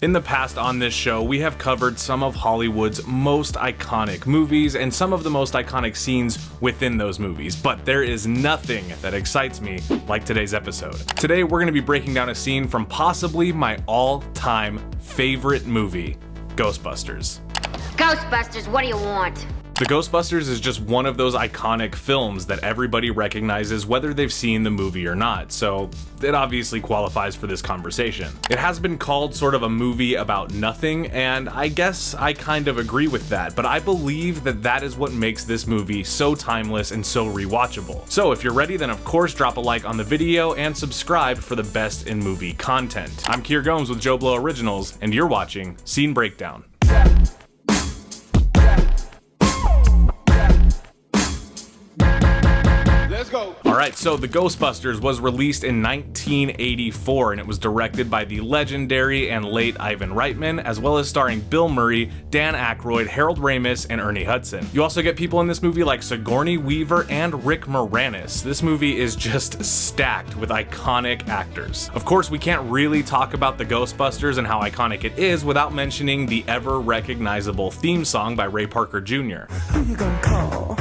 In the past on this show, we have covered some of Hollywood's most iconic movies and some of the most iconic scenes within those movies, but there is nothing that excites me like today's episode. Today, we're going to be breaking down a scene from possibly my all-time favorite movie, Ghostbusters. Ghostbusters, what do you want? The Ghostbusters is just one of those iconic films that everybody recognizes whether they've seen the movie or not, so it obviously qualifies for this conversation. It has been called sort of a movie about nothing, and I guess I kind of agree with that, but I believe that that is what makes this movie so timeless and so rewatchable. So if you're ready, then of course drop a like on the video and subscribe for the best in movie content. I'm Keir Gomes with JoBlo Originals, and you're watching Scene Breakdown. Alright, so The Ghostbusters was released in 1984 and it was directed by the legendary and late Ivan Reitman, as well as starring Bill Murray, Dan Aykroyd, Harold Ramis, and Ernie Hudson. You also get people in this movie like Sigourney Weaver and Rick Moranis. This movie is just stacked with iconic actors. Of course, we can't really talk about The Ghostbusters and how iconic it is without mentioning the ever recognizable theme song by Ray Parker Jr. Who you gonna call?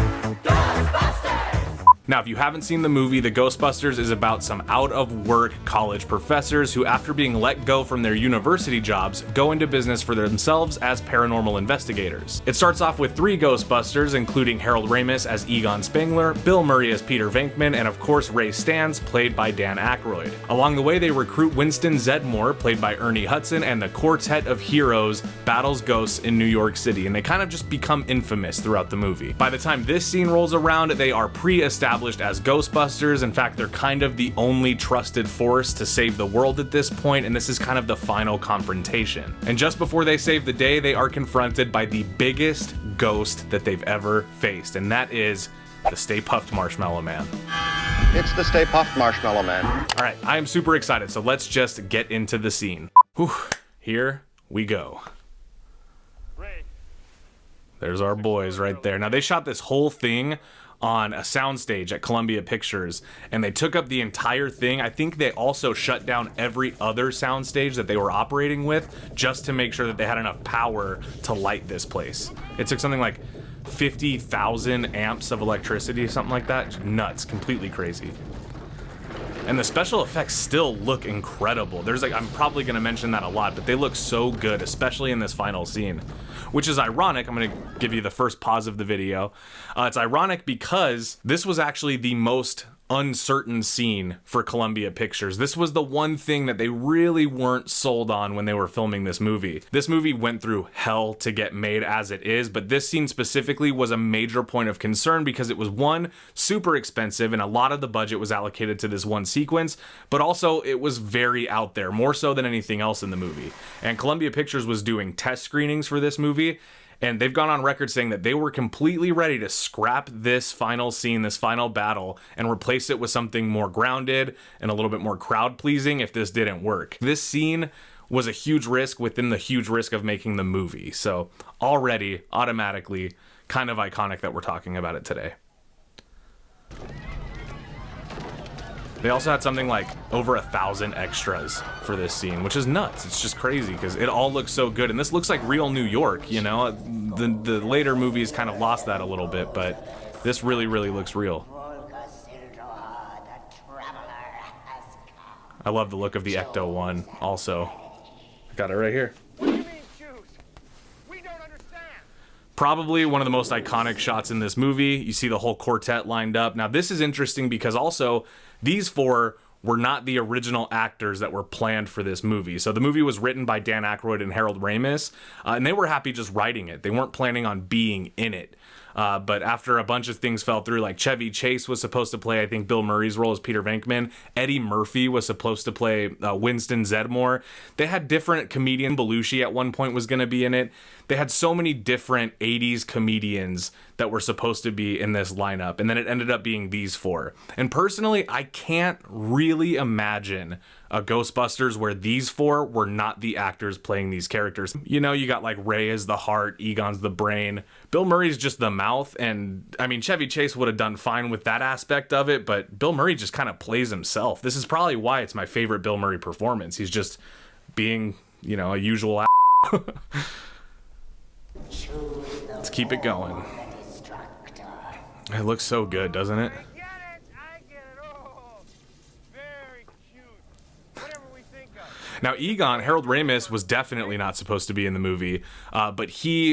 Now, if you haven't seen the movie, The Ghostbusters is about some out-of-work college professors who, after being let go from their university jobs, go into business for themselves as paranormal investigators. It starts off with 3 Ghostbusters, including Harold Ramis as Egon Spengler, Bill Murray as Peter Venkman, and of course Ray Stantz, played by Dan Aykroyd. Along the way, they recruit Winston Zedemeore, played by Ernie Hudson, and the quartet of heroes battles ghosts in New York City, and they kind of just become infamous throughout the movie. By the time this scene rolls around, they are pre-established as Ghostbusters. In fact, they're kind of the only trusted force to save the world at this point, and this is kind of the final confrontation. And just before they save the day, they are confronted by the biggest ghost that they've ever faced, and that is the Stay Puft Marshmallow Man. It's the Stay Puft Marshmallow Man. All right, I am super excited, so let's just get into the scene. Whew, here we go. There's our boys right there. Now, they shot this whole thing on a soundstage at Columbia Pictures, and they took up the entire thing. I think they also shut down every other soundstage that they were operating with just to make sure that they had enough power to light this place. It took something like 50,000 amps of electricity, something like that. Nuts, completely crazy. And the special effects still look incredible. I'm probably gonna mention that a lot, but they look so good, especially in this final scene. Which is ironic. I'm gonna give you the first pause of the video. It's ironic because this was actually the most uncertain scene for Columbia Pictures. This was the one thing that they really weren't sold on when they were filming this movie. This movie went through hell to get made as it is, but this scene specifically was a major point of concern because it was, one, super expensive and a lot of the budget was allocated to this one sequence, but also it was very out there, more so than anything else in the movie. And Columbia Pictures was doing test screenings for this movie, and they've gone on record saying that they were completely ready to scrap this final scene, this final battle, and replace it with something more grounded and a little bit more crowd-pleasing if this didn't work. This scene was a huge risk within the huge risk of making the movie. So already, automatically, kind of iconic that we're talking about it today. They also had something like over 1,000 extras for this scene, which is nuts. It's just crazy because it all looks so good. And this looks like real New York, you know? The later movies kind of lost that a little bit, but this really, really looks real. I love the look of the Ecto one also. Got it right here. What do you mean choose? We don't understand. Probably one of the most iconic shots in this movie. You see the whole quartet lined up. Now, this is interesting because also these 4 were not the original actors that were planned for this movie. So the movie was written by Dan Aykroyd and Harold Ramis, and they were happy just writing it. They weren't planning on being in it. But after a bunch of things fell through, like Chevy Chase was supposed to play, I think, Bill Murray's role as Peter Venkman. Eddie Murphy was supposed to play Winston Zedemeore. They had different comedians. Belushi at one point was going to be in it. They had so many different 80s comedians that were supposed to be in this lineup, and then it ended up being these 4. And personally, I can't really imagine a Ghostbusters where these 4 were not the actors playing these characters. You know, you got like Ray as the heart, Egon's the brain, Bill Murray's just the mouth, and I mean, Chevy Chase would have done fine with that aspect of it, but Bill Murray just kind of plays himself. This is probably why it's my favorite Bill Murray performance. He's just being you know, a usual Let's keep it going. It looks so good, doesn't it? I get it. Oh, very cute. Whatever we think of. Now, Egon, Harold Ramis, was definitely not supposed to be in the movie, but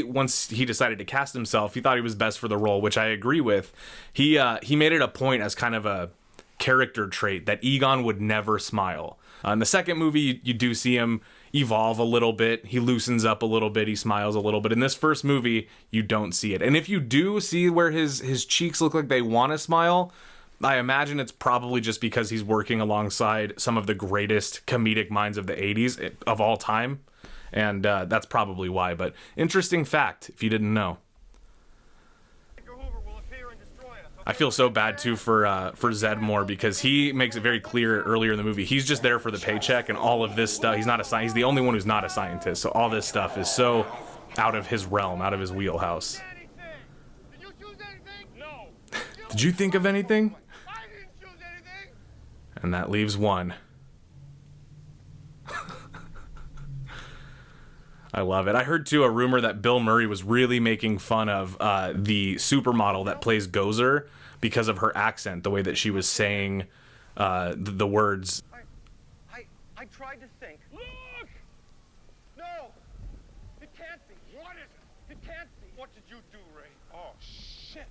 once he decided to cast himself, he thought he was best for the role, which I agree with. He made it a point as kind of a character trait that Egon would never smile. In the second movie, you do see him evolve a little bit. He loosens up a little bit. He smiles a little bit. In this first movie, you don't see it. And if you do see where his cheeks look like they want to smile, I imagine it's probably just because he's working alongside some of the greatest comedic minds of the 80s of all time. And that's probably why. But interesting fact, if you didn't know. I feel so bad too for Zedemeore, because he makes it very clear earlier in the movie he's just there for the paycheck, and all of this stuff, he's the only one who's not a scientist, so all this stuff is so out of his realm, out of his wheelhouse. Did you choose anything? No. Did you think of anything? I didn't choose anything. And that leaves one. I love it. I heard too a rumor that Bill Murray was really making fun of the supermodel that plays Gozer because of her accent, the way that she was saying the words. I tried to think. Look! No! It can't be. What is it? It can't be. What did you do, Ray? Oh, shit.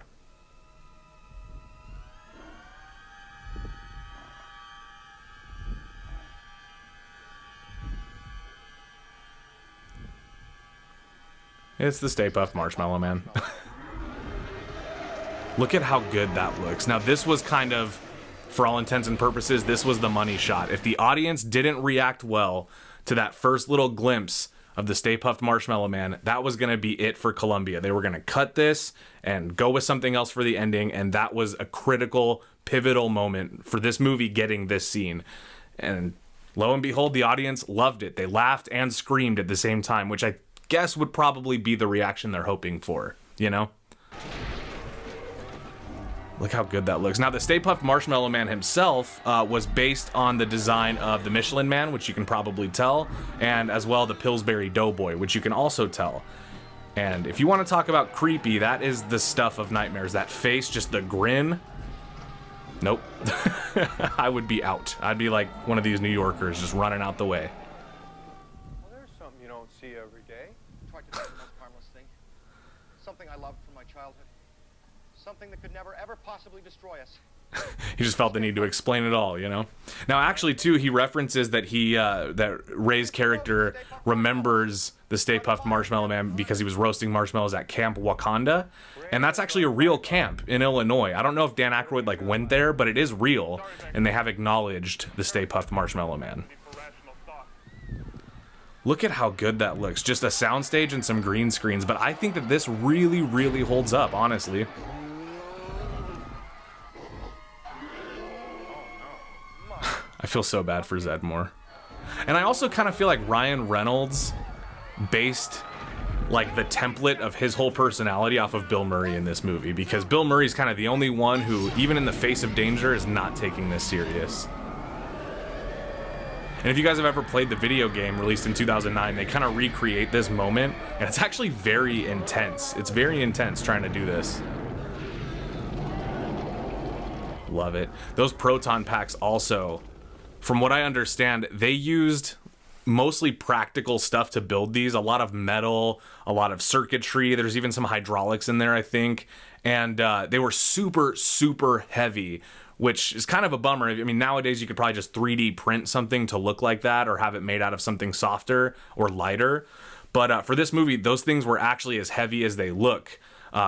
It's the Stay Puft Marshmallow Man. Look at how good that looks. Now, this was kind of, for all intents and purposes, this was the money shot. If the audience didn't react well to that first little glimpse of the Stay Puft Marshmallow Man, that was going to be it for Columbia. They were going to cut this and go with something else for the ending, and that was a critical, pivotal moment for this movie getting this scene. And lo and behold, the audience loved it. They laughed and screamed at the same time, which I guess would probably be the reaction they're hoping for, you know? Look how good that looks. Now, the Stay Puft Marshmallow Man himself was based on the design of the Michelin Man, which you can probably tell, and as well the Pillsbury Doughboy, which you can also tell. And if you want to talk about creepy, that is the stuff of nightmares. That face, just the grin. Nope. I would be out. I'd be like one of these New Yorkers just running out the way. Well, there's something you don't see every day. Tried to do the most harmless thing. Something I loved from my childhood. Something that could never, ever possibly destroy us. He just felt the need to explain it all, you know? Now, actually, too, he references that that Ray's character remembers the Stay Puft Marshmallow Man because he was roasting marshmallows at Camp Wakanda. And that's actually a real camp in Illinois. I don't know if Dan Aykroyd, went there, but it is real. And they have acknowledged the Stay Puft Marshmallow Man. Look at how good that looks. Just a soundstage and some green screens. But I think that this really, really holds up, honestly. I feel so bad for Zedemeore. And I also kind of feel like Ryan Reynolds based the template of his whole personality off of Bill Murray in this movie, because Bill Murray's kind of the only one who, even in the face of danger, is not taking this serious. And if you guys have ever played the video game released in 2009, they kind of recreate this moment, and it's actually very intense. It's very intense trying to do this. Love it. Those proton packs also, from what I understand, they used mostly practical stuff to build these. A lot of metal, a lot of circuitry. There's even some hydraulics in there, I think. And they were super, super heavy, which is kind of a bummer. I mean, nowadays you could probably just 3D print something to look like that or have it made out of something softer or lighter. But for this movie, those things were actually as heavy as they look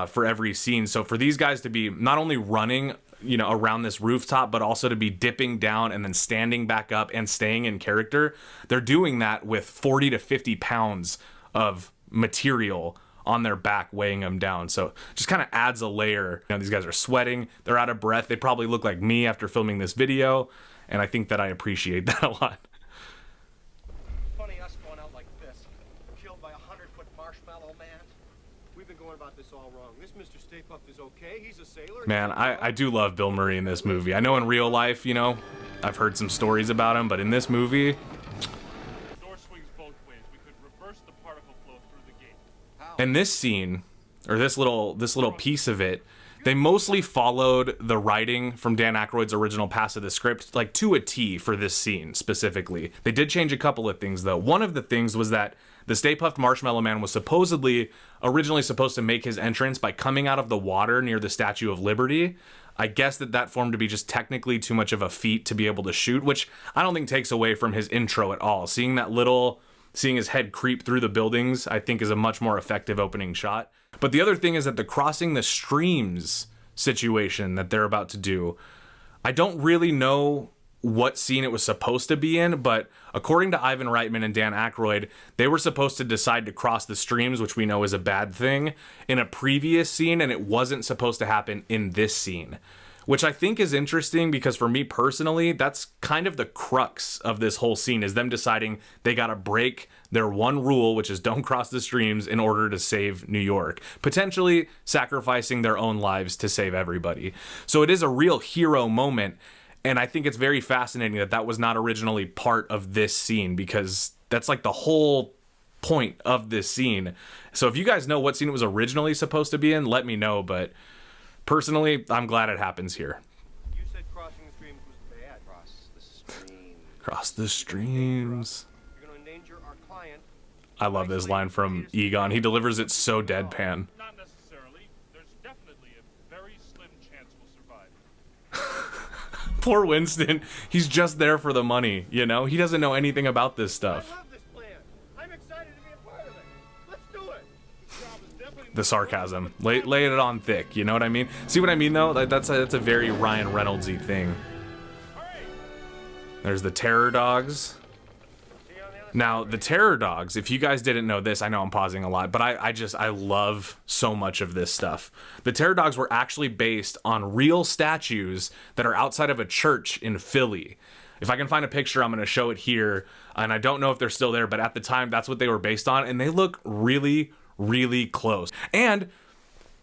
for every scene. So for these guys to be not only running around this rooftop, but also to be dipping down and then standing back up and staying in character, they're doing that with 40 to 50 pounds of material on their back weighing them down. So just kind of adds a layer. These guys are sweating, they're out of breath, they probably look like me after filming this video, and I think that I appreciate that a lot. Funny us going out like this, killed by a 100-foot marshmallow man. We've been going about this all wrong. This Mr. Stay Puft is okay. He's a sailor. Man, I do love Bill Murray in this movie. I know in real life, I've heard some stories about him, but in this movie, Door swings both ways. And this scene, or this little piece of it, they mostly followed the writing from Dan Aykroyd's original pass of the script, like to a T for this scene specifically. They did change a couple of things though. One of the things was that the Stay Puft Marshmallow Man was originally supposed to make his entrance by coming out of the water near the Statue of Liberty. I guess that formed to be just technically too much of a feat to be able to shoot, which I don't think takes away from his intro at all. Seeing his head creep through the buildings, I think is a much more effective opening shot. But the other thing is that the crossing the streams situation that they're about to do, I don't really know what scene it was supposed to be in, but according to Ivan Reitman and Dan Aykroyd, they were supposed to decide to cross the streams, which we know is a bad thing, in a previous scene, and it wasn't supposed to happen in this scene. Which I think is interesting because for me personally, that's kind of the crux of this whole scene, is them deciding they gotta break their one rule, which is don't cross the streams, in order to save New York. Potentially sacrificing their own lives to save everybody. So it is a real hero moment, and I think it's very fascinating that was not originally part of this scene, because that's like the whole point of this scene. So if you guys know what scene it was originally supposed to be in, let me know, but personally, I'm glad it happens here. You said crossing the streams was bad. Cross the streams. Cross the streams. You're going to endanger our client. I love this line from Egon. He delivers it so deadpan. Not necessarily. There's definitely a very slim chance we'll survive. Poor Winston. He's just there for the money, you know? He doesn't know anything about this stuff. I love this plan. I'm excited to be a part of it. Let's do it. The sarcasm. Lay it on thick, you know what I mean? See what I mean though? That's a very Ryan Reynolds-y thing. There's the terror dogs. Now, the terror dogs, if you guys didn't know this, I know I'm pausing a lot, but I love so much of this stuff. The terror dogs were actually based on real statues that are outside of a church in Philly. If I can find a picture, I'm going to show it here, and I don't know if they're still there, but at the time, that's what they were based on, and they look really, really close. And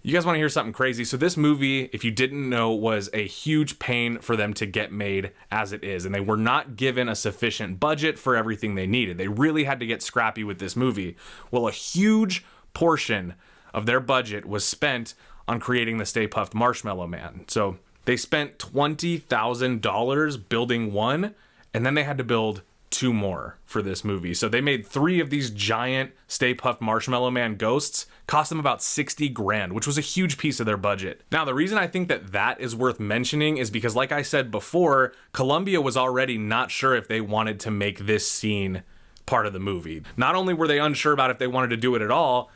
you guys want to hear something crazy? So this movie, if you didn't know, was a huge pain for them to get made as it is, and they were not given a sufficient budget for everything they needed. They really had to get scrappy with this movie. Well, a huge portion of their budget was spent on creating the Stay Puft Marshmallow Man. So they spent $20,000 building one, and then they had to build 2 more for this movie. So they made 3 of these giant Stay Puft Marshmallow Man ghosts, cost them about 60 grand, which was a huge piece of their budget. Now, the reason I think that is worth mentioning is because, like I said before, Columbia was already not sure if they wanted to make this scene part of the movie. Not only were they unsure about if they wanted to do it at all,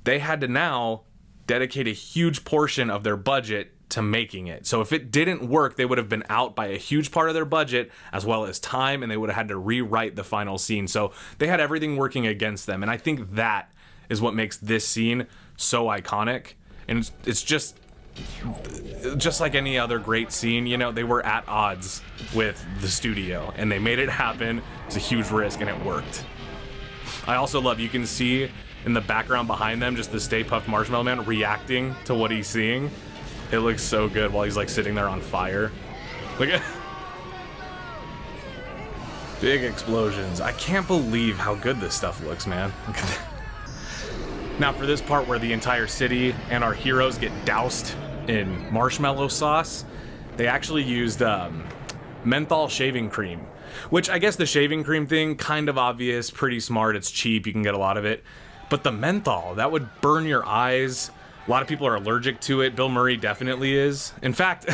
they had to now dedicate a huge portion of their budget to making it. So if it didn't work, they would have been out by a huge part of their budget as well as time, and they would have had to rewrite the final scene. So they had everything working against them, and I think that is what makes this scene so iconic. And it's just like any other great scene, you know, they were at odds with the studio and they made it happen. It's a huge risk and it worked. I also love, you can see in the background behind them just the Stay Puft Marshmallow Man reacting to what he's seeing. It looks so good while he's like sitting there on fire. Look at big explosions. I can't believe how good this stuff looks, man. Look at that. Now for this part where the entire city and our heroes get doused in marshmallow sauce, they actually used menthol shaving cream, which I guess the shaving cream thing, kind of obvious, pretty smart, it's cheap, you can get a lot of it. But the menthol, that would burn your eyes. A lot of people are allergic to it. Bill Murray definitely is. In fact,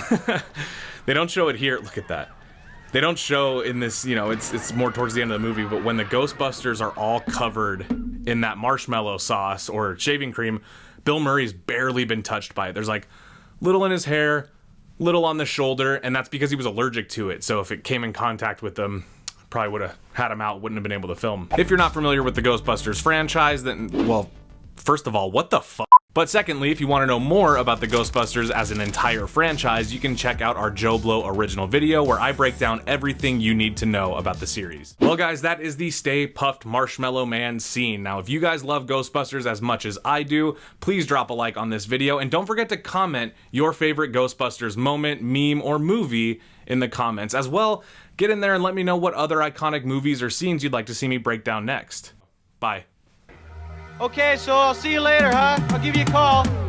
they don't show it here. Look at that. They don't show in this, you know, it's more towards the end of the movie, but when the Ghostbusters are all covered in that marshmallow sauce or shaving cream, Bill Murray's barely been touched by it. There's like little in his hair, little on the shoulder, and that's because he was allergic to it. So if it came in contact with them, probably would have had him out, wouldn't have been able to film. If you're not familiar with the Ghostbusters franchise, then, well, first of all, what the fuck? But secondly, if you want to know more about the Ghostbusters as an entire franchise, you can check out our JoBlo original video where I break down everything you need to know about the series. Well guys, that is the Stay Puft Marshmallow Man scene. Now if you guys love Ghostbusters as much as I do, please drop a like on this video and don't forget to comment your favorite Ghostbusters moment, meme, or movie in the comments. As well, get in there and let me know what other iconic movies or scenes you'd like to see me break down next. Bye. Okay, so I'll see you later, huh? I'll give you a call.